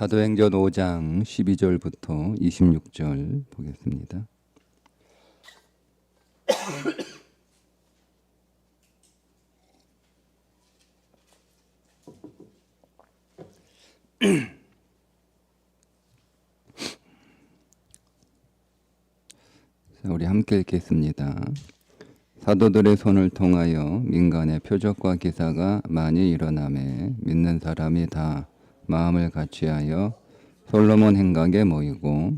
사도행전 5장 12절부터 26절 보겠습니다. 우리 함께 읽겠습니다. 사도들의 손을 통하여 민간의 표적과 기사가 많이 일어나매 믿는 사람이 다 마음을 같이하여 솔로몬 행각에 모이고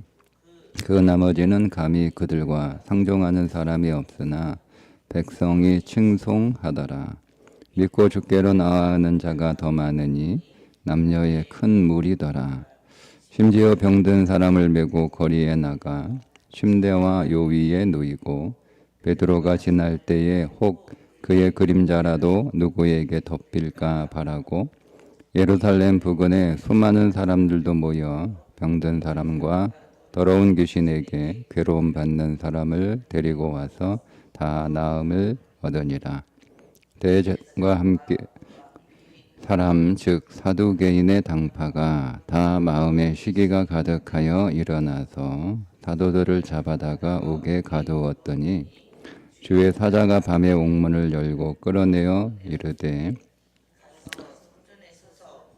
그 나머지는 감히 그들과 상종하는 사람이 없으나 백성이 칭송하더라. 믿고 주께로 나아가는 자가 더 많으니 남녀의 큰 무리더라. 심지어 병든 사람을 메고 거리에 나가 침대와 요 위에 누이고 베드로가 지날 때에 혹 그의 그림자라도 누구에게 덮일까 바라고 예루살렘 부근에 수많은 사람들도 모여 병든 사람과 더러운 귀신에게 괴로움 받는 사람을 데리고 와서 다 나음을 얻으니라. 대제과 함께 사람 즉 사두개인의 당파가 다 마음에 시기가 가득하여 일어나서 사도들을 잡아다가 옥에 가두었더니 주의 사자가 밤에 옥문을 열고 끌어내어 이르되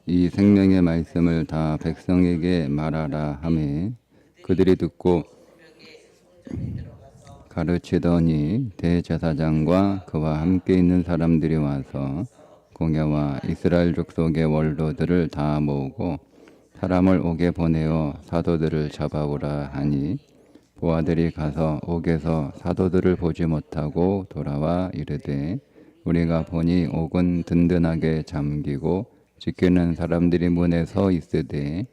이 생명의 말씀을 다 백성에게 말하라 하매 그들이 듣고 가르치더니 대제사장과 그와 함께 있는 사람들이 와서 공야와 이스라엘 족속의 원로들을 다 모으고 사람을 옥에 보내어 사도들을 잡아오라 하니 보아들이 가서 옥에서 사도들을 보지 못하고 돌아와 이르되 우리가 보니 옥은 든든하게 잠기고 지키는 사람들이 문에 서 있으되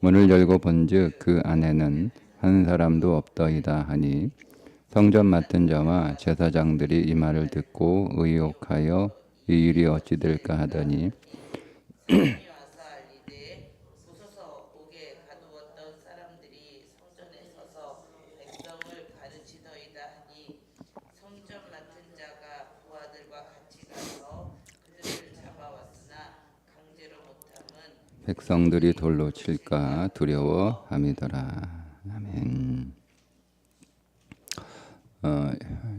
문을 열고 본즉 그 안에는 한 사람도 없더이다 하니 성전 맡은 자와 제사장들이 이 말을 듣고 의혹하여 이 일이 어찌 될까 하더니 백성들이 돌로 칠까 두려워함이더라. 아멘.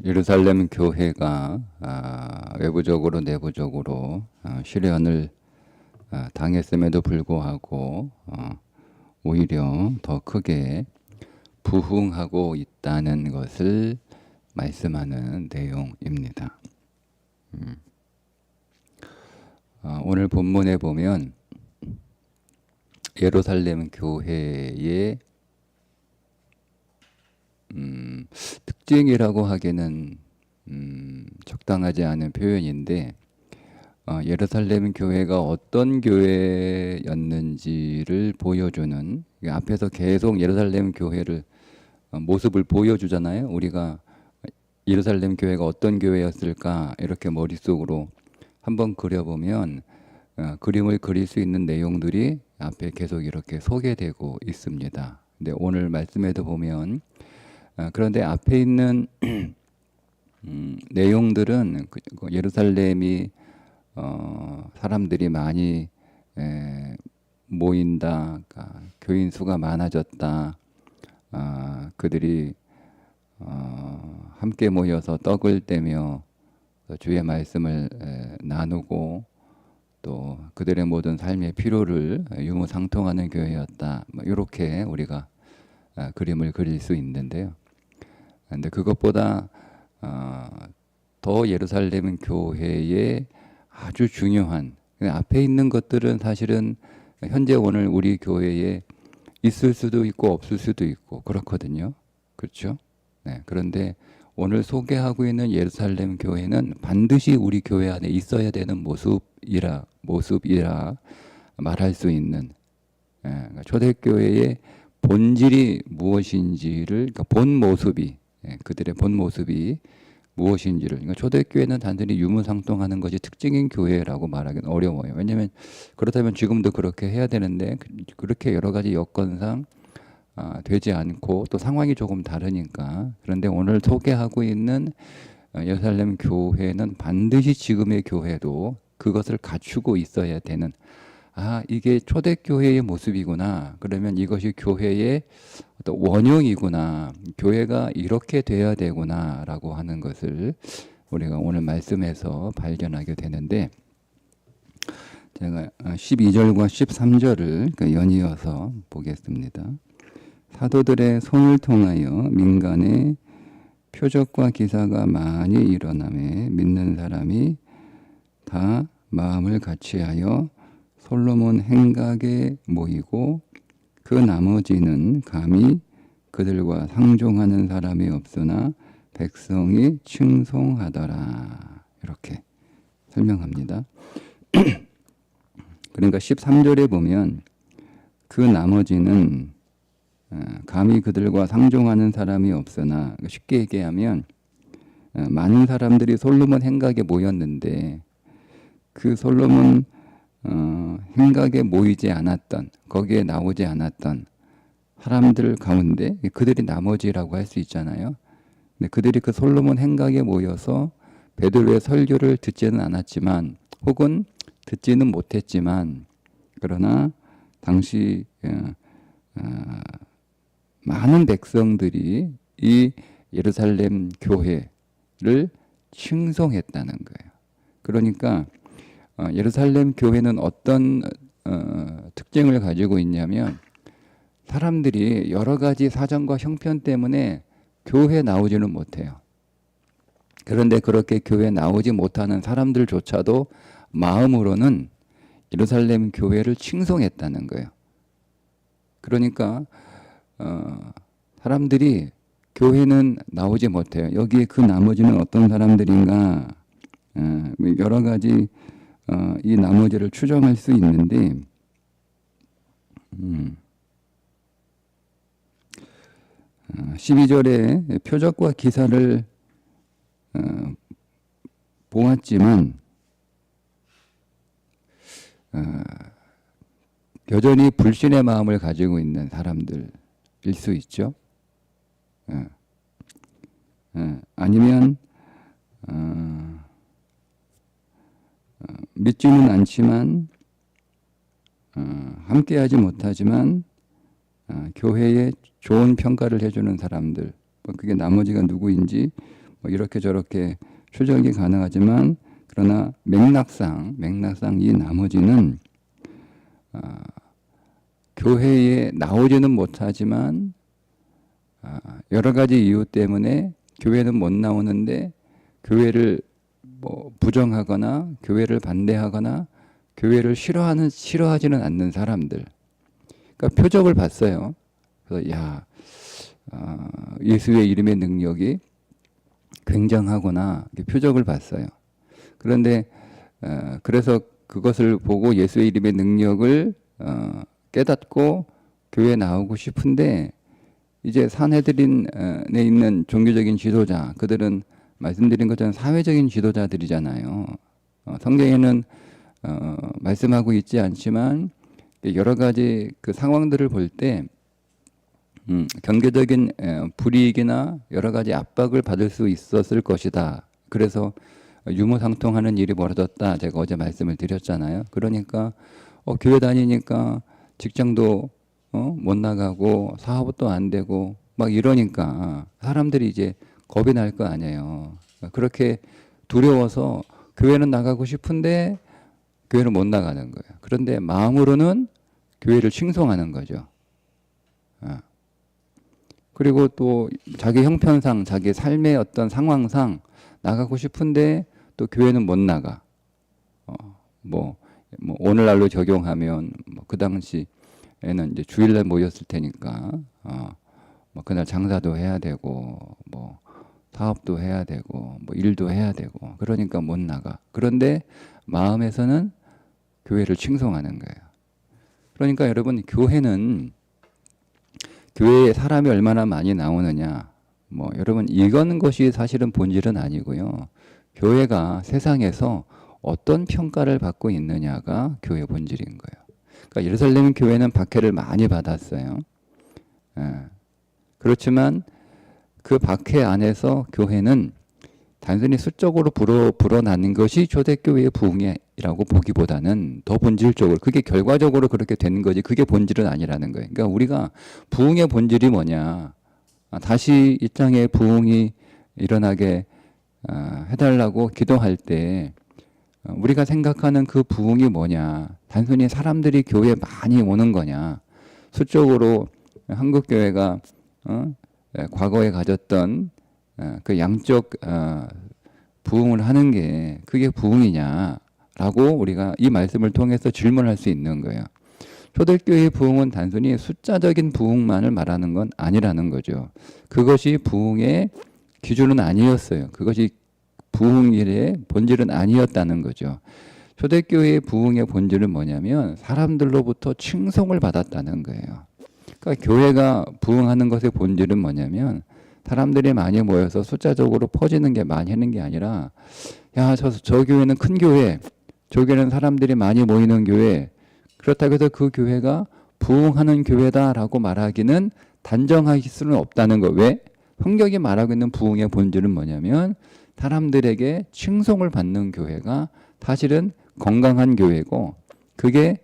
예루살렘 교회가 외부적으로 내부적으로 시련을 당했음에도 불구하고 오히려 더 크게 부흥하고 있다는 것을 말씀하는 내용입니다. 오늘 본문에 보면 예루살렘 교회의 특징이라고 하기는 적당하지 않은 표현인데 예루살렘 교회가 어떤 교회였는지를 보여주는 앞에서 계속 예루살렘 교회를 모습을 보여주잖아요. 우리가 예루살렘 교회가 어떤 교회였을까 이렇게 머릿속으로 한번 그려보면 그림을 그릴 수 있는 내용들이 앞에 계속 이렇게 소개되고 있습니다. 근데 오늘 말씀에도 보면 그런데 앞에 있는 내용들은 예루살렘이 사람들이 많이 모인다, 그러니까 교인 수가 많아졌다, 그들이 함께 모여서 떡을 떼며 주의 말씀을 나누고 또 그들의 모든 삶의 필요를 유무상통하는 교회였다. 이렇게 우리가 그림을 그릴 수 있는데요. 근데 그것보다 더 예루살렘 교회의 아주 중요한 앞에 있는 것들은 사실은 현재 오늘 우리 교회에 있을 수도 있고 없을 수도 있고 그렇거든요. 그렇죠? 네. 그런데 오늘 소개하고 있는 예루살렘 교회는 반드시 우리 교회 안에 있어야 되는 모습이라 말할 수 있는 그러니까 초대교회의 본질이 무엇인지를 그러니까 본 모습이 그들의 본 모습이 무엇인지를 그러니까 초대교회는 단순히 유무상통하는 것이 특징인 교회라고 말하기는 어려워요. 왜냐하면 그렇다면 지금도 그렇게 해야 되는데 그렇게 여러 가지 여건상 되지 않고 또 상황이 조금 다르니까. 그런데 오늘 소개하고 있는 예루살렘 교회는 반드시 지금의 교회도 그것을 갖추고 있어야 되는 아, 이게 초대교회의 모습이구나. 그러면 이것이 교회의 어떤 원형이구나. 교회가 이렇게 돼야 되구나라고 하는 것을 우리가 오늘 말씀에서 발견하게 되는데, 제가 12절과 13절을 연이어서 보겠습니다. 사도들의 손을 통하여 민간에 표적과 기사가 많이 일어나매 믿는 사람이 다 마음을 같이하여 솔로몬 행각에 모이고 그 나머지는 감히 그들과 상종하는 사람이 없으나 백성이 칭송하더라. 이렇게 설명합니다. 그러니까 13절에 보면 그 나머지는 감히 그들과 상종하는 사람이 없으나, 쉽게 얘기하면 많은 사람들이 솔로몬 행각에 모였는데 그 솔로몬 행각에 모이지 않았던, 거기에 나오지 않았던 사람들 가운데 그들이 나머지라고 할 수 있잖아요. 근데 그들이 그 솔로몬 행각에 모여서 베드로의 설교를 듣지는 않았지만, 혹은 듣지는 못했지만, 그러나 당시 많은 백성들이 이 예루살렘 교회를 칭송했다는 거예요. 그러니까 예루살렘 교회는 어떤 특징을 가지고 있냐면, 사람들이 여러 가지 사정과 형편 때문에 교회에 나오지는 못해요. 그런데 그렇게 교회에 나오지 못하는 사람들조차도 마음으로는 예루살렘 교회를 칭송했다는 거예요. 그러니까 사람들이 교회는 나오지 못해요. 여기에 그 나머지는 어떤 사람들인가, 여러 가지 이 나머지를 추정할 수 있는데, 12절에 표적과 기사를 보았지만 여전히 불신의 마음을 가지고 있는 사람들일 수 있죠. 아니면 믿지는 않지만, 함께하지 못하지만 교회에 좋은 평가를 해주는 사람들, 그게 나머지가 누구인지 이렇게 저렇게 추정이 가능하지만, 그러나 맥락상 이 나머지는 교회에 나오지는 못하지만 여러 가지 이유 때문에 교회는 못 나오는데, 교회를 부정하거나 교회를 반대하거나 교회를 싫어하지는 않는 사람들. 그러니까 표적을 봤어요. 그래서 예수의 이름의 능력이 굉장하구나, 표적을 봤어요. 그런데 그래서 그것을 보고 예수의 이름의 능력을 깨닫고 교회에 나오고 싶은데, 이제 산헤드린에 있는 종교적인 지도자, 그들은 말씀드린 것처럼 사회적인 지도자들이잖아요. 성경에는 말씀하고 있지 않지만 여러 가지 그 상황들을 볼 때 경제적인 불이익이나 여러 가지 압박을 받을 수 있었을 것이다. 그래서 유무상통하는 일이 벌어졌다. 제가 어제 말씀을 드렸잖아요. 그러니까 교회 다니니까 직장도 못 나가고 사업도 안 되고 막 이러니까 사람들이 이제 겁이 날 거 아니에요. 그렇게 두려워서 교회는 나가고 싶은데 교회는 못 나가는 거예요. 그런데 마음으로는 교회를 칭송하는 거죠. 그리고 또 자기 형편상, 자기 삶의 어떤 상황상 나가고 싶은데 또 교회는 못 나가. 오늘날로 적용하면 그 당시에는 이제 주일날 모였을 테니까 그날 장사도 해야 되고 사업도 해야 되고 일도 해야 되고, 그러니까 못 나가. 그런데 마음에서는 교회를 칭송하는 거예요. 그러니까 여러분, 교회에 사람이 얼마나 많이 나오느냐, 여러분, 이건 것이 사실은 본질은 아니고요. 교회가 세상에서 어떤 평가를 받고 있느냐가 교회 본질인 거예요. 그러니까 예루살렘 교회는 박해를 많이 받았어요. 그렇지만 그 박해 안에서 교회는 단순히 수적으로 불어나는 것이 초대교회의 부흥이라고 보기보다는 더 본질적으로 그게 결과적으로 그렇게 되는 거지 그게 본질은 아니라는 거예요. 그러니까 우리가 부흥의 본질이 뭐냐? 다시 이 땅에 부흥이 일어나게 해달라고 기도할 때 우리가 생각하는 그 부흥이 뭐냐? 단순히 사람들이 교회에 많이 오는 거냐? 수적으로 한국 교회가 과거에 가졌던 그 양적 부흥을 하는 게 그게 부흥이냐라고 우리가 이 말씀을 통해서 질문할 수 있는 거예요. 초대교회의 부흥은 단순히 숫자적인 부흥만을 말하는 건 아니라는 거죠. 그것이 부흥의 기준은 아니었어요. 그것이 부흥의 본질은 아니었다는 거죠. 초대교회의 부흥의 본질은 뭐냐면 사람들로부터 칭송을 받았다는 거예요. 그러니까 교회가 부흥하는 것의 본질은 뭐냐면 사람들이 많이 모여서 숫자적으로 퍼지는 게 많이 하는 게 아니라 야, 저 교회는 큰 교회, 저 교회는 사람들이 많이 모이는 교회, 그렇다고 해서 그 교회가 부흥하는 교회다라고 말하기는 단정할 수는 없다는 거. 왜? 성경이 말하고 있는 부흥의 본질은 뭐냐면 사람들에게 칭송을 받는 교회가 사실은 건강한 교회고 그게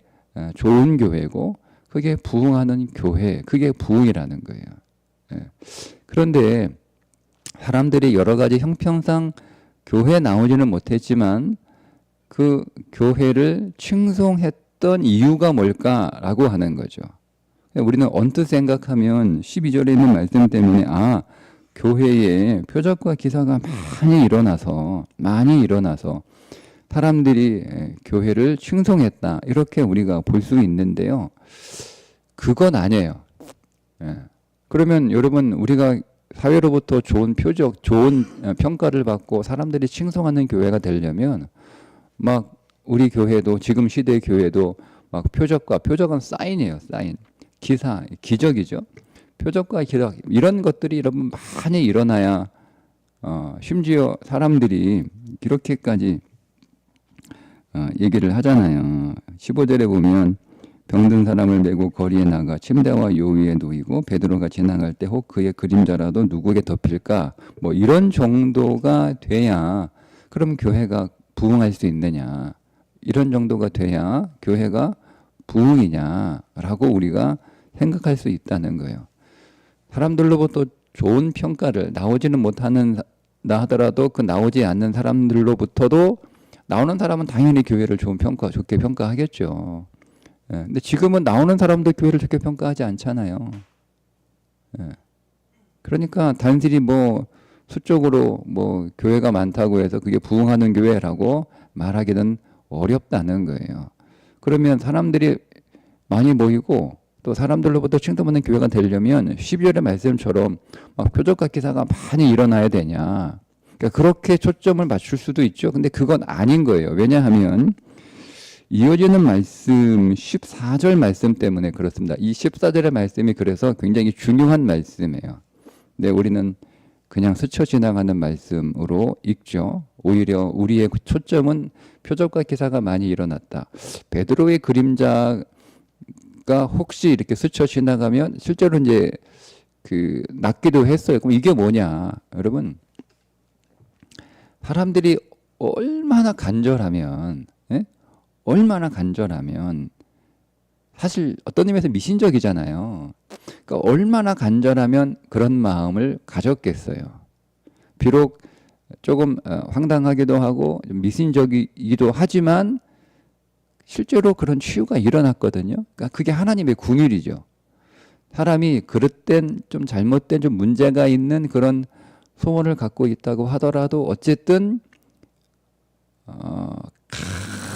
좋은 교회고 그게 부흥하는 교회, 그게 부흥이라는 거예요. 그런데 사람들이 여러 가지 형평상 교회에 나오지는 못했지만 그 교회를 칭송했던 이유가 뭘까라고 하는 거죠. 우리는 언뜻 생각하면 12절에 있는 말씀 때문에 교회에 표적과 기사가 많이 일어나서 사람들이 교회를 칭송했다 이렇게 우리가 볼 수 있는데요. 그건 아니에요. 그러면 여러분 우리가 사회로부터 좋은 표적, 좋은 평가를 받고 사람들이 칭송하는 교회가 되려면 막 우리 교회도 지금 시대의 교회도 막 표적은 사인이에요. 사인, 기사, 기적이죠. 표적과 기적 이런 것들이 여러분 많이 일어나야 심지어 사람들이 이렇게까지 얘기를 하잖아요. 15절에 보면 병든 사람을 메고 거리에 나가 침대와 요 위에 놓이고 베드로가 지나갈 때 혹 그의 그림자라도 누구에게 덮일까? 뭐 이런 정도가 돼야 그럼 교회가 부흥할 수 있느냐? 이런 정도가 돼야 교회가 부흥이냐라고 우리가 생각할 수 있다는 거예요. 사람들로부터 좋은 평가를 나오지는 못하는 나 하더라도 그 나오지 않는 사람들로부터도 나오는 사람은 당연히 교회를 좋게 평가하겠죠. 근데 지금은 나오는 사람도 교회를 좋게 평가하지 않잖아요. 그러니까 단순히 뭐 수적으로 뭐 교회가 많다고 해서 그게 부흥하는 교회라고 말하기는 어렵다는 거예요. 그러면 사람들이 많이 모이고 또 사람들로부터 칭송받는 교회가 되려면 12절의 말씀처럼 막 표적과 기사가 많이 일어나야 되냐. 그러니까 그렇게 초점을 맞출 수도 있죠. 근데 그건 아닌 거예요. 왜냐하면 이어지는 말씀 14절 말씀 때문에 그렇습니다. 이 14절의 말씀이 그래서 굉장히 중요한 말씀이에요. 근데 우리는 그냥 스쳐 지나가는 말씀으로 읽죠. 오히려 우리의 초점은 표적과 기사가 많이 일어났다. 베드로의 그림자가 혹시 이렇게 스쳐 지나가면 실제로 이제 낫기도 했어요. 그럼 이게 뭐냐? 여러분, 사람들이 얼마나 간절하면 사실 어떤 의미에서 미신적이잖아요. 그러니까 얼마나 간절하면 그런 마음을 가졌겠어요. 비록 조금 황당하기도 하고 미신적이기도 하지만 실제로 그런 치유가 일어났거든요. 그러니까 그게 하나님의 궁율이죠. 사람이 그릇된 좀 잘못된 좀 문제가 있는 그런 소원을 갖고 있다고 하더라도 어쨌든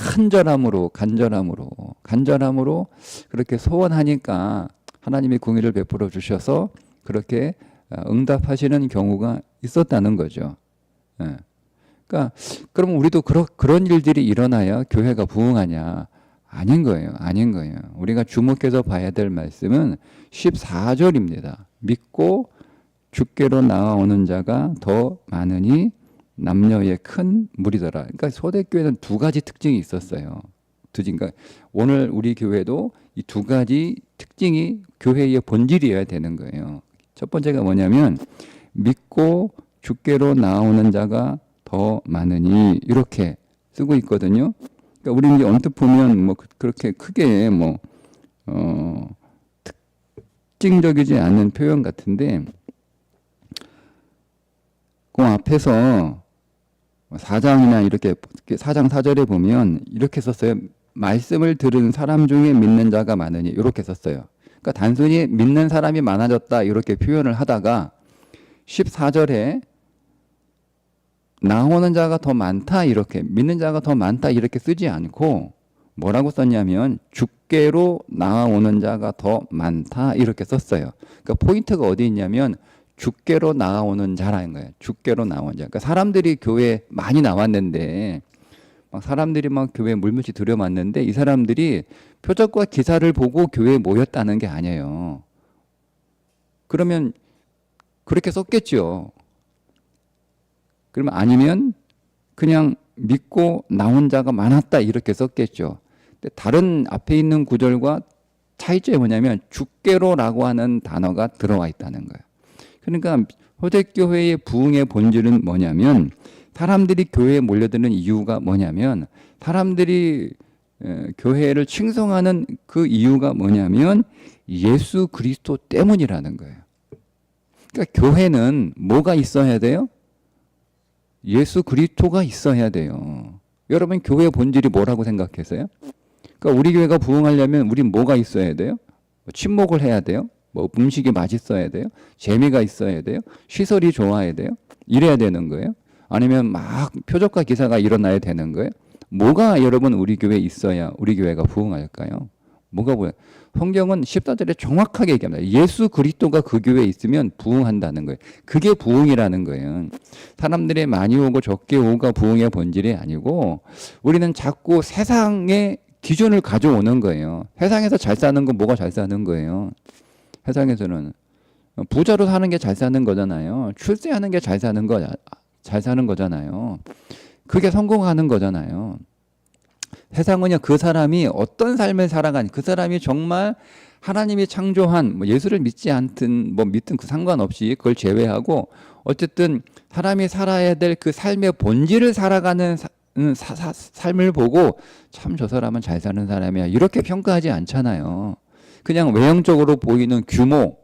간절함으로 그렇게 소원하니까 하나님이 궁의를 베풀어 주셔서 그렇게 응답하시는 경우가 있었다는 거죠. 그러니까 그럼 우리도 그런 일들이 일어나야 교회가 부흥하냐? 아닌 거예요. 우리가 주목해서 봐야 될 말씀은 14절입니다. 믿고 주께로 나아오는 자가 더 많으니 남녀의 큰 무리더라. 그러니까 초대교회는 두 가지 특징이 있었어요. 그러니까 오늘 우리 교회도 이 두 가지 특징이 교회의 본질이어야 되는 거예요. 첫 번째가 뭐냐면 믿고 주께로 나아오는 자가 더 많으니 이렇게 쓰고 있거든요. 그러니까 우리 이제 언뜻 보면 뭐 그렇게 크게 뭐 특징적이지 않은 표현 같은데 그 앞에서 4장이나 이렇게 4장 4절에 보면 이렇게 썼어요. 말씀을 들은 사람 중에 믿는 자가 많으니 이렇게 썼어요. 그러니까 단순히 믿는 사람이 많아졌다 이렇게 표현을 하다가 14절에 나오는 자가 더 많다 이렇게 믿는 자가 더 많다 이렇게 쓰지 않고 뭐라고 썼냐면 주께로 나아오는 자가 더 많다 이렇게 썼어요. 그러니까 포인트가 어디 있냐면 주께로 나아오는 자라는 거예요. 주께로 나온 자. 그러니까 사람들이 교회에 많이 나왔는데 막 사람들이 막 교회에 물밀듯이 들여왔는데 이 사람들이 표적과 기사를 보고 교회에 모였다는 게 아니에요. 그러면 그렇게 썼겠죠. 그러면 아니면 그냥 믿고 나온 자가 많았다 이렇게 썼겠죠. 근데 다른 앞에 있는 구절과 차이점이 뭐냐면 주께로라고 하는 단어가 들어와 있다는 거예요. 그러니까 초대교회의 부흥의 본질은 뭐냐면 사람들이 교회에 몰려드는 이유가 뭐냐면 사람들이 교회를 칭송하는 그 이유가 뭐냐면 예수 그리스도 때문이라는 거예요. 그러니까 교회는 뭐가 있어야 돼요? 예수 그리스도가 있어야 돼요. 여러분 교회의 본질이 뭐라고 생각하세요? 그러니까 우리 교회가 부흥하려면 우리 뭐가 있어야 돼요? 침묵을 해야 돼요? 뭐 음식이 맛있어야 돼요? 재미가 있어야 돼요? 시설이 좋아야 돼요? 이래야 되는 거예요? 아니면 막 표적과 기사가 일어나야 되는 거예요? 뭐가 여러분 우리 교회에 있어야 우리 교회가 부흥할까요? 뭐가 뭐예요? 성경은 14절에 정확하게 얘기합니다. 예수 그리스도가 그 교회에 있으면 부흥한다는 거예요. 그게 부흥이라는 거예요. 사람들이 많이 오고 적게 오고가 부흥의 본질이 아니고 우리는 자꾸 세상의 기준을 가져오는 거예요. 세상에서 잘 사는 건 뭐가 잘 사는 거예요? 세상에서는 부자로 사는 게 잘 사는 거잖아요. 출세하는 게 잘 사는 거잖아요. 그게 성공하는 거잖아요. 세상은요, 그 사람이 어떤 삶을 살아가니, 그 사람이 정말 하나님이 창조한, 뭐 예수를 믿지 않든, 뭐 믿든 그 상관없이 그걸 제외하고, 어쨌든 사람이 살아야 될 그 삶의 본질을 살아가는 삶을 보고, 참 저 사람은 잘 사는 사람이야. 이렇게 평가하지 않잖아요. 그냥 외형적으로 보이는 규모,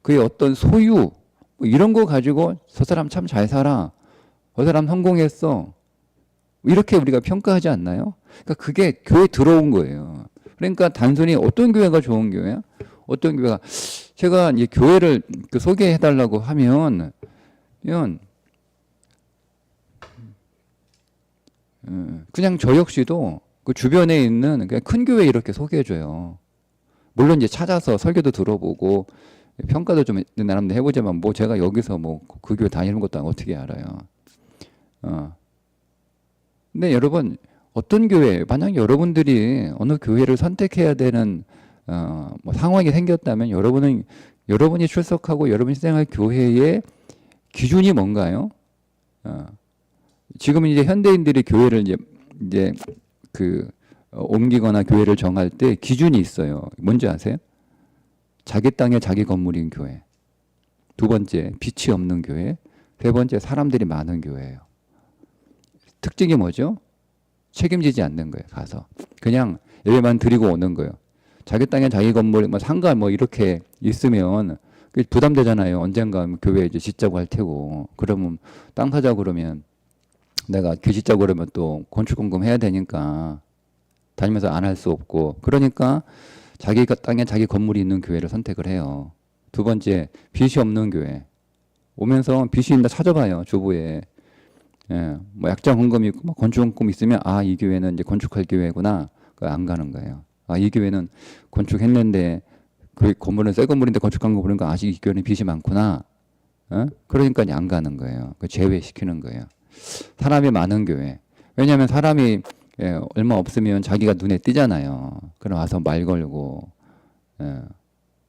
그의 어떤 소유, 뭐 이런 거 가지고 저 사람 참 잘 살아. 저 사람 성공했어. 이렇게 우리가 평가하지 않나요? 그러니까 그게 교회에 들어온 거예요. 그러니까 단순히 어떤 교회가 좋은 교회야? 어떤 교회가 제가 이 교회를 소개해달라고 하면 그냥 저 역시도 그 주변에 있는 그냥 큰 교회 이렇게 소개해줘요. 물론 이제 찾아서 설교도 들어보고 평가도 좀 나름대로 해보지만 뭐 제가 여기서 뭐 그 교회 다니는 것도 어떻게 알아요? 근데 여러분 어떤 교회 만약 여러분들이 어느 교회를 선택해야 되는 뭐 상황이 생겼다면 여러분이 출석하고 여러분이 생활 교회의 기준이 뭔가요? 지금 이제 현대인들이 교회를 이제 옮기거나 교회를 정할 때 기준이 있어요. 뭔지 아세요? 자기 땅에 자기 건물인 교회. 두 번째, 빛이 없는 교회. 세 번째, 사람들이 많은 교회예요. 특징이 뭐죠? 책임지지 않는 거예요. 가서 그냥 예배만 드리고 오는 거예요. 자기 땅에 자기 건물, 뭐 상가 뭐 이렇게 있으면 부담되잖아요. 언젠가 교회 이제 짓자고 할 테고. 그러면 땅 사자고 그러면 내가 그 짓자고 그러면 또 건축공금 해야 되니까 다니면서 안 할 수 없고. 그러니까 자기 땅에 자기 건물이 있는 교회를 선택을 해요. 두 번째, 빚이 없는 교회. 오면서 빚이 있나 찾아봐요. 주부에. 예, 뭐 약정 헌금이 있고 뭐 건축헌금 있으면 이 교회는 이제 건축할 교회구나. 안 가는 거예요. 이 교회는 건축했는데 그 건물은 새 건물인데 건축한 거 보니까 아직 이 교회는 빚이 많구나. 그러니까 안 가는 거예요. 제외시키는 거예요. 사람이 많은 교회. 왜냐하면 사람이 얼마 없으면 자기가 눈에 띄잖아요. 그럼 와서 말 걸고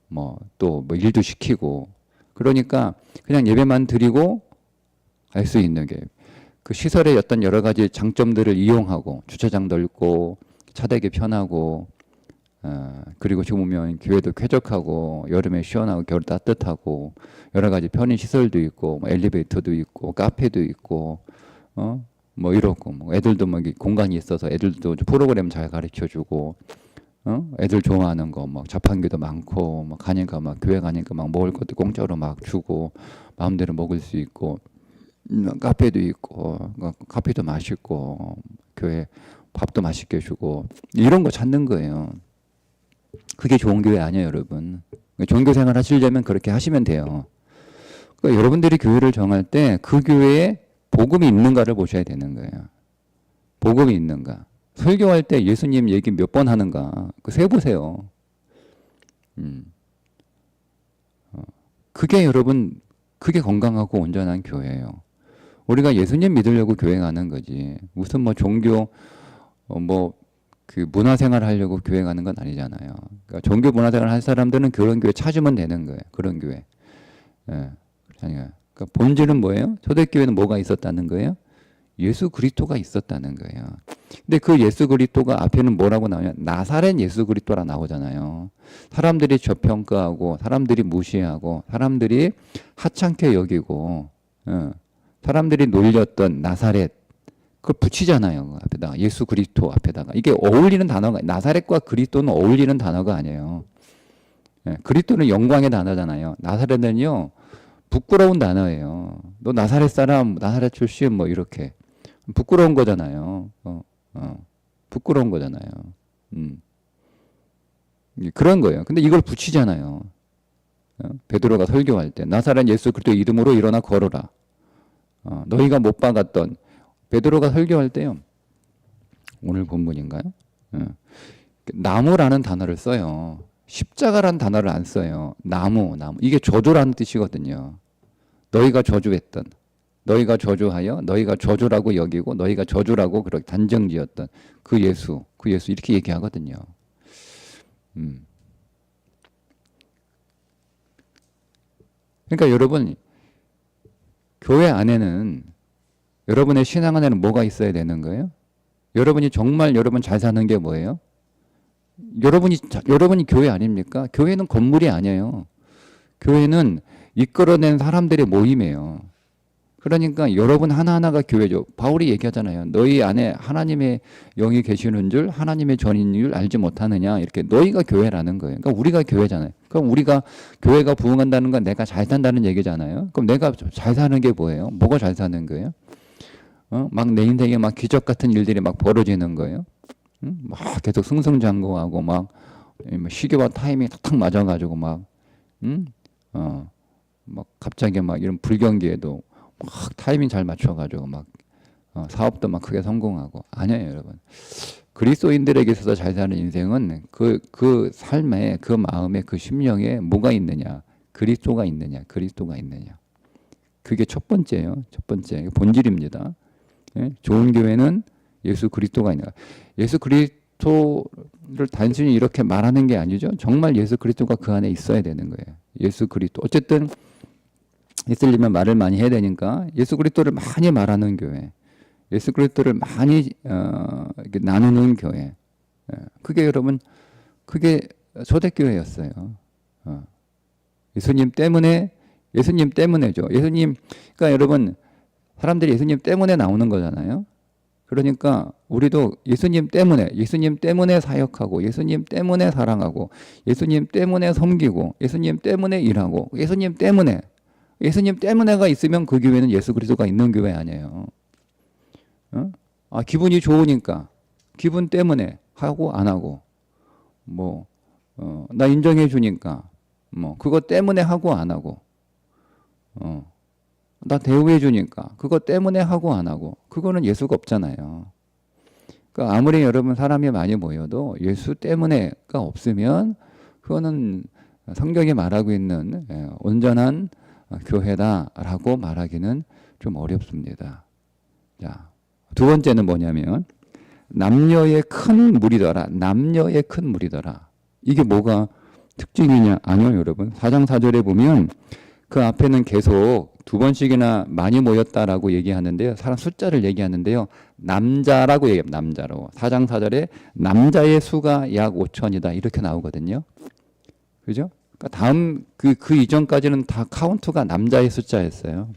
뭐 또 뭐 일도 시키고 그러니까 그냥 예배만 드리고 갈 수 있는 게 그 시설의 어떤 여러 가지 장점들을 이용하고 주차장 넓고 차 대기 편하고 그리고 지금 보면 교회도 쾌적하고 여름에 시원하고 겨울 따뜻하고 여러 가지 편의 시설도 있고 뭐 엘리베이터도 있고 카페도 있고 뭐 이러고, 뭐 애들도 막 공간이 있어서 애들도 프로그램 잘 가르쳐주고, 애들 좋아하는 거, 막 자판기도 많고, 막 가니까 막 교회 가니까 막 먹을 것도 공짜로 막 주고, 마음대로 먹을 수 있고, 카페도 있고, 커피도 맛있고, 교회 밥도 맛있게 주고, 이런 거 찾는 거예요. 그게 좋은 교회 아니에요, 여러분. 종교 생활 하시려면 그렇게 하시면 돼요. 그러니까 여러분들이 교회를 정할 때 그 교회에 복음이 있는가를 보셔야 되는 거예요. 복음이 있는가. 설교할 때 예수님 얘기 몇 번 하는가. 그 세보세요. 그게 여러분, 그게 건강하고 온전한 교회예요. 우리가 예수님 믿으려고 교회 가는 거지. 무슨 뭐 종교, 그 문화생활 하려고 교회 가는 건 아니잖아요. 그러니까 종교 문화생활 할 사람들은 그런 교회 찾으면 되는 거예요. 그런 교회. 예. 그러니까 본질은 뭐예요? 초대교회는 뭐가 있었다는 거예요? 예수 그리스도가 있었다는 거예요. 근데 그 예수 그리스도가 앞에는 뭐라고 나오냐? 나사렛 예수 그리스도라 나오잖아요. 사람들이 저평가하고, 사람들이 무시하고, 사람들이 하찮게 여기고, 사람들이 놀렸던 나사렛, 그걸 붙이잖아요. 그 앞에다가 예수 그리스도 앞에다가. 이게 어울리는 단어가, 나사렛과 그리스도는 어울리는 단어가 아니에요. 그리스도는 영광의 단어잖아요. 나사렛은요, 부끄러운 단어예요. 너 나사렛 사람, 나사렛 출신 뭐 이렇게 부끄러운 거잖아요. 부끄러운 거잖아요. 그런 거예요. 근데 이걸 붙이잖아요. 베드로가 설교할 때 나사렛 예수 그리스도 이름으로 일어나 걸어라. 너희가 못 박았던, 베드로가 설교할 때요. 오늘 본문인가요? 나무라는 단어를 써요. 십자가라는 단어를 안 써요. 나무. 이게 저주라는 뜻이거든요. 너희가 저주했던, 너희가 저주하여, 너희가 저주라고 여기고, 너희가 저주라고 그렇게 단정지었던 그 예수 이렇게 얘기하거든요. 그러니까 여러분, 교회 안에는, 여러분의 신앙 안에는 뭐가 있어야 되는 거예요? 여러분이 정말 여러분 잘 사는 게 뭐예요? 여러분이 교회 아닙니까? 교회는 건물이 아니에요. 교회는 이끌어낸 사람들의 모임이에요. 그러니까 여러분 하나하나가 교회죠. 바울이 얘기하잖아요. 너희 안에 하나님의 영이 계시는 줄, 하나님의 전인 줄 알지 못하느냐. 이렇게 너희가 교회라는 거예요. 그러니까 우리가 교회잖아요. 그럼 우리가 교회가 부흥한다는 건 내가 잘 산다는 얘기잖아요. 그럼 내가 잘 사는 게 뭐예요? 뭐가 잘 사는 거예요? 막 내 인생에 막 기적 같은 일들이 막 벌어지는 거예요. 막 계속 승승장구하고 막 시계와 타이밍이 탁탁 맞아가지고 막 갑자기 막 이런 불경기에도 막 타이밍 잘 맞춰가지고 막 사업도 막 크게 성공하고. 아니에요, 여러분. 그리스도인들에게 있어서 잘 사는 인생은 그 삶에, 그 마음에, 그 심령에 뭐가 있느냐? 그리스도가 있느냐? 그리스도가 있느냐? 그게 첫 번째예요. 첫 번째 본질입니다. 예? 좋은 교회는 예수 그리스도가 있는 거예요. 예수 그리스도를 단순히 이렇게 말하는 게 아니죠. 정말 예수 그리스도가 그 안에 있어야 되는 거예요. 예수 그리스도. 어쨌든 있으려면 말을 많이 해야 되니까 예수 그리스도를 많이 말하는 교회, 예수 그리스도를 많이 나누는 교회. 그게 여러분, 그게 초대교회였어요. 예수님 때문에죠. 그러니까 여러분, 사람들이 예수님 때문에 나오는 거잖아요. 그러니까 우리도 예수님 때문에 사역하고, 예수님 때문에 사랑하고, 예수님 때문에 섬기고, 예수님 때문에 일하고, 예수님 때문에가 있으면 그 교회는 예수 그리스도가 있는 교회 아니에요. 기분이 좋으니까 기분 때문에 하고 안 하고, 나 인정해 주니까 그것 때문에 하고 안 하고, 나 대우해 주니까 그것 때문에 하고 안 하고, 그거는 예수가 없잖아요. 그러니까 아무리 여러분 사람이 많이 모여도 예수 때문에가 없으면 그거는 성경이 말하고 있는 온전한 교회다라고 말하기는 좀 어렵습니다. 자, 두 번째는 뭐냐면 남녀의 큰 무리더라. 남녀의 큰 무리더라. 이게 뭐가 특징이냐? 아니요, 여러분. 4장 4절에 보면 그 앞에는 계속 두 번씩이나 많이 모였다라고 얘기하는데요. 사람 숫자를 얘기하는데요. 남자라고 얘기합니다. 남자로. 4장 4절에 남자의 수가 약 5천이다. 이렇게 나오거든요. 그죠? 그러니까 다음 그 이전까지는 다 카운트가 남자의 숫자였어요.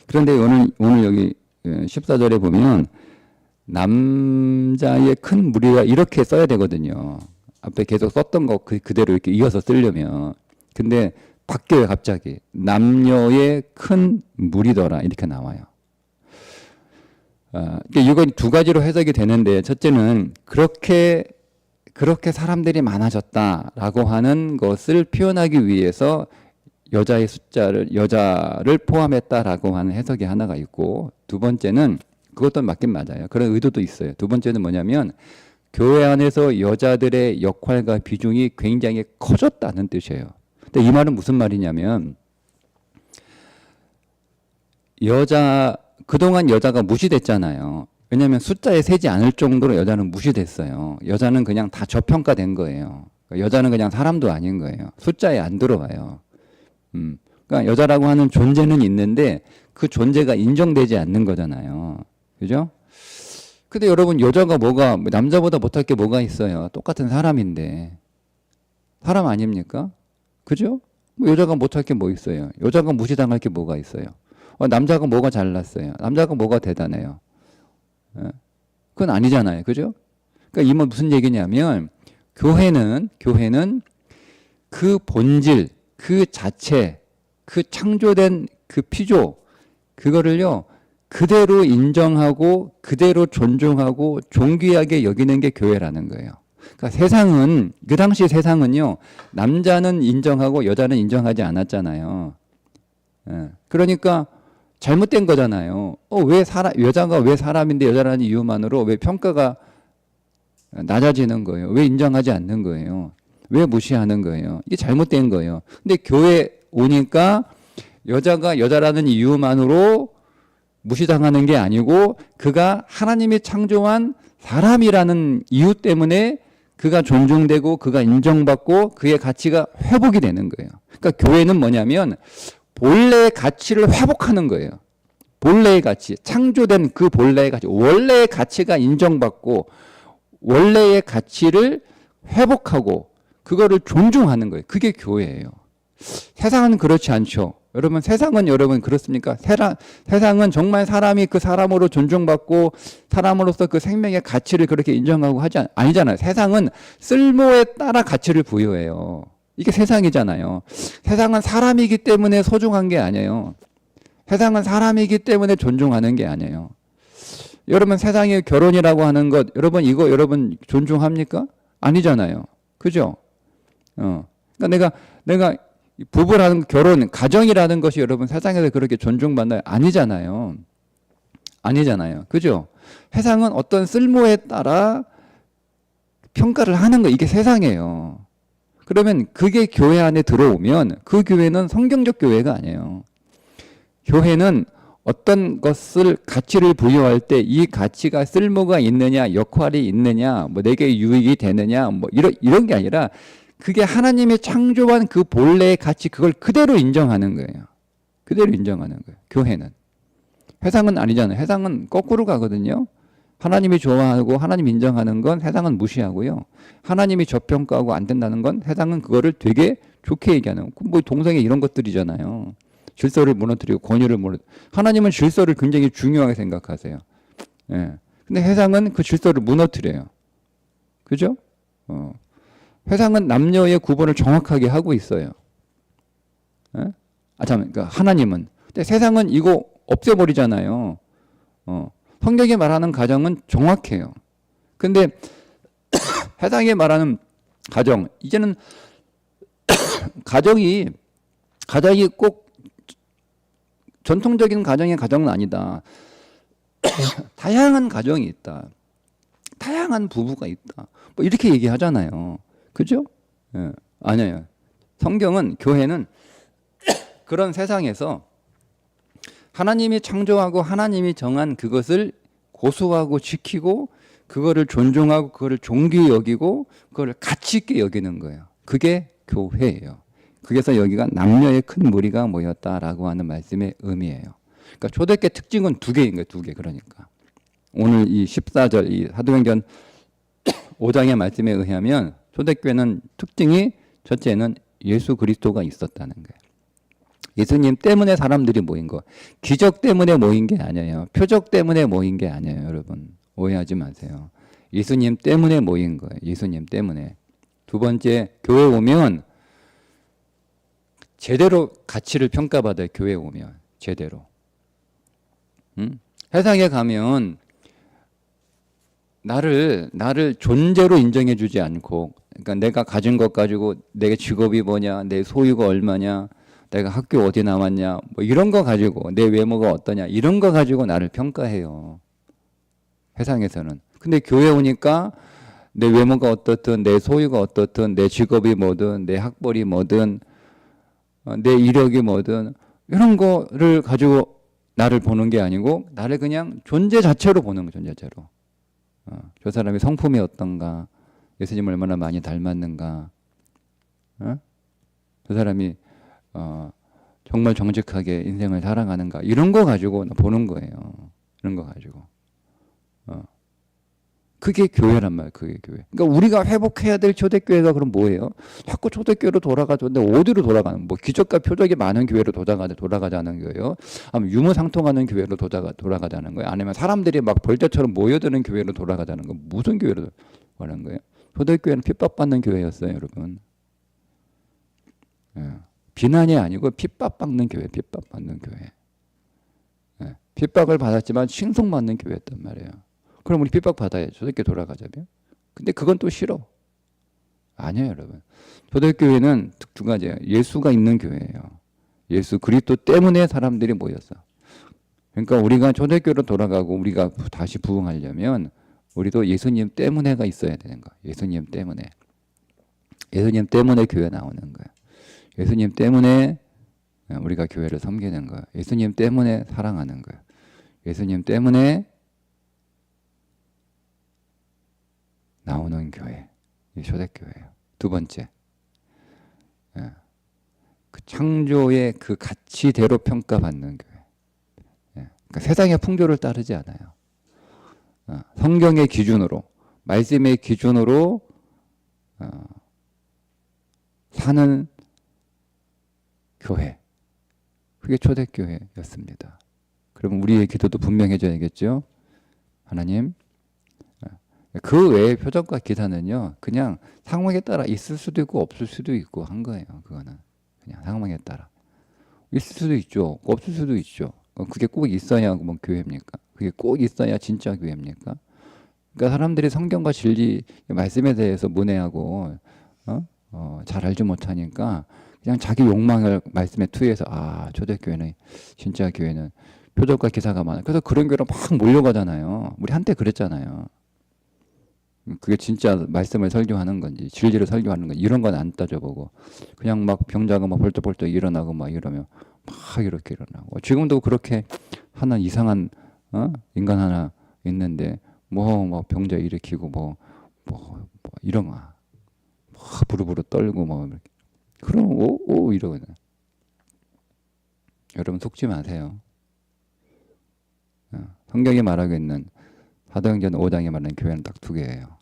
그런데 오늘 여기 14절에 보면 남자의 큰 무리가 이렇게 써야 되거든요. 앞에 계속 썼던 거 그대로 이렇게 이어서 쓰려면. 근데 바뀌어요, 갑자기. 남녀의 큰 무리더라 이렇게 나와요. 이건 두 가지로 해석이 되는데, 첫째는 그렇게 사람들이 많아졌다라고 하는 것을 표현하기 위해서 여자를 포함했다라고 하는 해석이 하나가 있고, 두 번째는 그것도 맞긴 맞아요. 그런 의도도 있어요. 두 번째는 뭐냐면 교회 안에서 여자들의 역할과 비중이 굉장히 커졌다는 뜻이에요. 근데 이 말은 무슨 말이냐면, 그동안 여자가 무시됐잖아요. 왜냐하면 숫자에 세지 않을 정도로 여자는 무시됐어요. 여자는 그냥 다 저평가된 거예요. 여자는 그냥 사람도 아닌 거예요. 숫자에 안 들어가요. 그러니까 여자라고 하는 존재는 있는데 그 존재가 인정되지 않는 거잖아요. 그죠? 근데 여러분, 여자가 남자보다 못할 게 뭐가 있어요? 똑같은 사람인데. 사람 아닙니까? 그죠? 여자가 못할 게 뭐 있어요? 여자가 무시당할 게 뭐가 있어요? 남자가 뭐가 잘났어요? 남자가 뭐가 대단해요? 그건 아니잖아요. 그죠? 그러니까 이 말 무슨 얘기냐면, 교회는 그 본질, 그 자체, 그 창조된 그 피조, 그거를요, 그대로 인정하고, 그대로 존중하고, 존귀하게 여기는 게 교회라는 거예요. 그러니까 세상은, 그 당시 세상은요, 남자는 인정하고 여자는 인정하지 않았잖아요. 그러니까 잘못된 거잖아요. 여자가 왜 사람인데 여자라는 이유만으로 왜 평가가 낮아지는 거예요? 왜 인정하지 않는 거예요? 왜 무시하는 거예요? 이게 잘못된 거예요. 근데 교회 오니까 여자가 여자라는 이유만으로 무시당하는 게 아니고, 그가 하나님이 창조한 사람이라는 이유 때문에 그가 존중되고 그가 인정받고 그의 가치가 회복이 되는 거예요. 그러니까 교회는 뭐냐면 본래의 가치를 회복하는 거예요. 본래의 가치, 창조된 그 본래의 가치, 원래의 가치가 인정받고 원래의 가치를 회복하고 그거를 존중하는 거예요. 그게 교회예요. 세상은 그렇지 않죠. 세상은 그렇습니까? 세상은 정말 사람이 그 사람으로 존중받고 사람으로서 그 생명의 가치를 그렇게 인정하고 아니잖아요. 세상은 쓸모에 따라 가치를 부여해요. 이게 세상이잖아요. 세상은 사람이기 때문에 소중한 게 아니에요. 세상은 사람이기 때문에 존중하는 게 아니에요. 여러분, 세상에 결혼이라고 하는 것, 여러분 존중합니까? 아니잖아요. 그죠? 그러니까 내가 부부라는 결혼, 가정이라는 것이 여러분 세상에서 그렇게 존중받나요? 아니잖아요. 그죠? 세상은 어떤 쓸모에 따라 평가를 하는 거, 이게 세상이에요. 그러면 그게 교회 안에 들어오면 그 교회는 성경적 교회가 아니에요. 교회는 어떤 것을 가치를 부여할 때 이 가치가 쓸모가 있느냐, 역할이 있느냐, 내게 유익이 되느냐, 이런 게 아니라 그게 하나님이 창조한 그 본래의 가치, 그걸 그대로 인정하는 거예요. 그대로 인정하는 거예요. 교회는. 세상은 아니잖아요. 세상은 거꾸로 가거든요. 하나님이 좋아하고 하나님 인정하는 건 세상은 무시하고요. 하나님이 저평가하고 안 된다는 건 세상은 그거를 되게 좋게 얘기하는, 동성애 이런 것들이잖아요. 질서를 무너뜨리고 권위를 무너뜨리고. 하나님은 질서를 굉장히 중요하게 생각하세요. 예. 근데 세상은 그 질서를 무너뜨려요. 그죠? 세상은 남녀의 구분을 정확하게 하고 있어요. 예? 그러니까 하나님은. 근데 세상은 이거 없애버리잖아요. 성경이 말하는 가정은 정확해요. 근데 세상이 말하는 가정, 이제는 가정이 꼭 전통적인 가정은 아니다. 다양한 가정이 있다. 다양한 부부가 있다. 이렇게 얘기하잖아요. 그죠? 예. 아니에요. 성경은, 교회는 그런 세상에서 하나님이 창조하고 하나님이 정한 그것을 고수하고 지키고 그거를 존중하고 그거를 존귀히 여기고 그거를 가치 있게 여기는 거예요. 그게 교회예요. 그래서 여기가 남녀의 큰 무리가 모였다라고 하는 말씀의 의미예요. 그러니까 초대교회 특징은 두 개인 거예요. 두 개. 그러니까 오늘 이 14절 이 사도행전 5장의 말씀에 의하면 초대교회는 특징이, 첫째는 예수 그리스도가 있었다는 거예요. 예수님 때문에 사람들이 모인 거. 기적 때문에 모인 게 아니에요. 표적 때문에 모인 게 아니에요. 여러분 오해하지 마세요. 예수님 때문에 모인 거예요. 예수님 때문에. 두 번째, 교회 오면 제대로 가치를 평가받아요. 교회 오면 제대로. 세상에 가면 나를 존재로 인정해 주지 않고, 그러니까 내가 가진 것 가지고 내 직업이 뭐냐, 내 소유가 얼마냐, 내가 학교 어디 나왔냐, 뭐 이런 거 가지고 내 외모가 어떠냐, 이런 거 가지고 나를 평가해요. 세상에서는. 근데 교회 오니까 내 외모가 어떻든, 내 소유가 어떻든, 내 직업이 뭐든, 내 학벌이 뭐든, 내 이력이 뭐든, 이런 거를 가지고 나를 보는 게 아니고 나를 그냥 존재 자체로 보는 거예요. 존재 자체로. 저 사람이 성품이 어떤가, 예수님 얼마나 많이 닮았는가, 저 사람이 정말 정직하게 인생을 살아가는가, 이런 거 가지고 보는 거예요. 이런 거 가지고. 그게 교회란 말이에요. 그게 교회. 그러니까 우리가 회복해야 될 초대교회가 그럼 뭐예요? 자꾸 초대교회로 돌아가죠. 근데 어디로 돌아가는? 뭐 기적과 표적이 많은 교회로 돌아가자는 거예요. 아니면 유무상통하는 교회로 돌아가자는 거예요. 아니면 사람들이 막 벌떼처럼 모여드는 교회로 돌아가자는 거. 무슨 교회로 가는 거예요? 초대교회는 핍박받는 교회였어요, 여러분. 예. 비난이 아니고 핍박받는 교회, 핍박받는 교회. 예. 핍박을 받았지만 칭송받는 교회였단 말이에요. 그럼 우리 핍박받아야죠. 초대교회 돌아가자면. 근데 그건 또 싫어. 아니에요, 여러분. 초대교회는 두 가지예요. 예수가 있는 교회예요. 예수 그리스도 때문에 사람들이 모였어. 그러니까 우리가 초대교회로 돌아가고 우리가 다시 부흥하려면 우리도 예수님 때문에가 있어야 되는 거야. 예수님 때문에. 예수님 때문에 교회 나오는 거야. 예수님 때문에 우리가 교회를 섬기는 거야. 예수님 때문에 사랑하는 거야. 예수님 때문에 나오는 교회, 이 초대교회예요. 두 번째, 그 창조의 그 가치대로 평가받는 교회. 그러니까 세상의 풍조를 따르지 않아요. 성경의 기준으로, 말씀의 기준으로 사는 교회. 그게 초대교회였습니다. 그럼 우리의 기도도 분명해져야겠죠? 하나님, 그 외의 표적과 기사는요, 그냥 상황에 따라 있을 수도 있고 없을 수도 있고 한 거예요. 그거는 그냥 상황에 따라 있을 수도 있죠, 없을 수도 있죠. 그게 꼭 있어야 뭐 교회입니까? 그게 꼭 있어야 진짜 교회입니까? 그러니까 사람들이 성경과 진리 말씀에 대해서 문외하고 잘 알지 못하니까 그냥 자기 욕망을 말씀에 투여해서 초대교회는 진짜 교회는 표적과 기사가 많아. 그래서 그런 교회로 막 몰려가잖아요. 우리 한때 그랬잖아요. 그게 진짜 말씀을 설교하는 건지 진리를 설교하는 건지 이런 건 안 따져보고 그냥 막 병자가 막 벌떡벌떡 일어나고 막 이러면 막 이렇게 일어나고 지금도 그렇게 하는 이상한 인간 하나 있는데 뭐 병자 일으키고 뭐 이런 거 부르부르 떨고 뭐 이렇게 그럼 오 이러거든. 여러분 속지 마세요. 성경이 말하고 있는 사도행전 5장에 말하는 교회는 딱 두 개예요.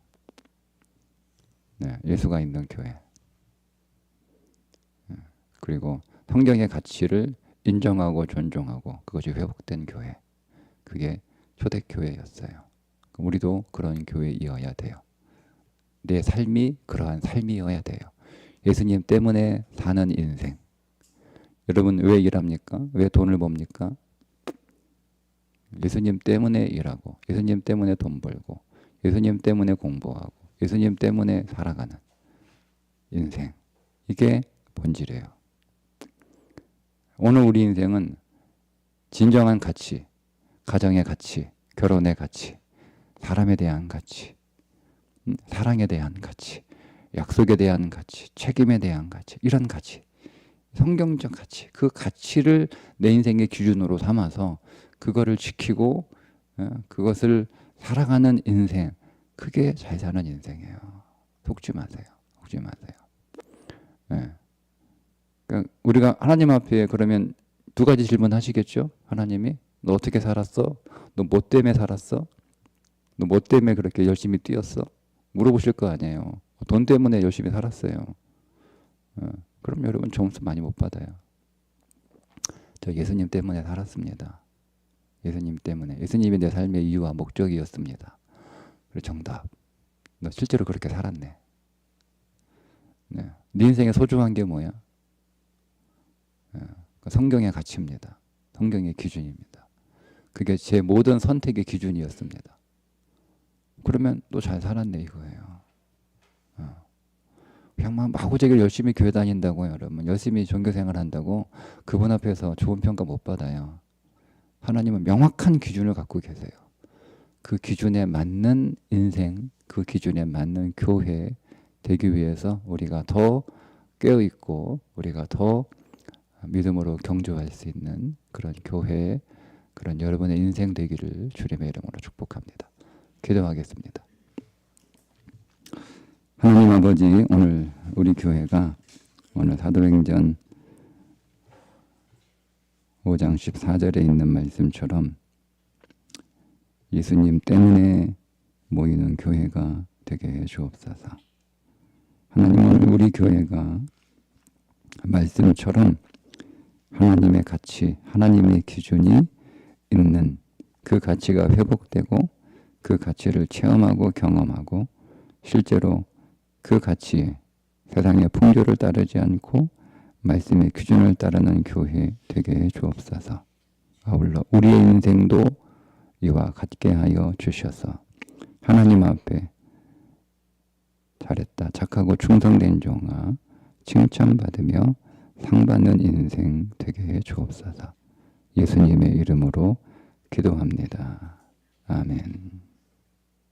예수가 있는 교회. 그리고 성경의 가치를 인정하고 존중하고 그것이 회복된 교회. 그게 초대교회였어요. 우리도 그런 교회이어야 돼요. 내 삶이 그러한 삶이어야 돼요. 예수님 때문에 사는 인생. 여러분 왜 일합니까? 왜 돈을 법니까? 예수님 때문에 일하고 예수님 때문에 돈 벌고 예수님 때문에 공부하고 예수님 때문에 살아가는 인생. 이게 본질이에요. 오늘 우리 인생은 진정한 가치, 가정의 가치, 결혼의 가치, 사람에 대한 가치, 사랑에 대한 가치, 약속에 대한 가치, 책임에 대한 가치, 이런 가치, 성경적 가치, 그 가치를 내 인생의 기준으로 삼아서 그거를 지키고 그것을 살아가는 인생, 그게 잘 사는 인생이에요. 속지 마세요. 속지 마세요. 그러니까 우리가 하나님 앞에 그러면 두 가지 질문하시겠죠? 하나님이 너 어떻게 살았어? 너 뭐 때문에 살았어? 너 뭐 때문에 그렇게 열심히 뛰었어? 물어보실 거 아니에요. 돈 때문에 열심히 살았어요. 그럼 여러분 점수 많이 못 받아요. 저 예수님 때문에 살았습니다. 예수님 때문에. 예수님이 내 삶의 이유와 목적이었습니다. 그리고 정답. 너 실제로 그렇게 살았네. 네. 네 인생에 소중한 게 뭐야? 성경의 가치입니다. 성경의 기준입니다. 그게 제 모든 선택의 기준이었습니다. 그러면 또 잘 살았네 이거예요. 그냥 막 마구잡이로 열심히 교회 다닌다고요, 여러분. 열심히 종교생활 한다고 그분 앞에서 좋은 평가 못 받아요. 하나님은 명확한 기준을 갖고 계세요. 그 기준에 맞는 인생, 그 기준에 맞는 교회 되기 위해서 우리가 더 깨어있고 우리가 더 믿음으로 경주할 수 있는 그런 교회, 그런 여러분의 인생 되기를 주님의 이름으로 축복합니다. 기도하겠습니다. 하나님 아버지, 오늘 우리 교회가 오늘 사도행전 5장 14절에 있는 말씀처럼 예수님 때문에 모이는 교회가 되게 해 주옵소서. 하나님, 오늘 우리 교회가 말씀처럼 하나님의 가치, 하나님의 기준이 있는 그 가치가 회복되고 그 가치를 체험하고 경험하고 실제로 그 가치에 세상의 풍조를 따르지 않고 말씀의 기준을 따르는 교회 되게 해 주옵소서. 아울러 우리의 인생도 이와 같게 하여 주셔서 하나님 앞에 잘했다, 착하고 충성된 종아 칭찬받으며 상받는 인생 되게 해 주옵소서. 예수님의 이름으로 기도합니다. 아멘.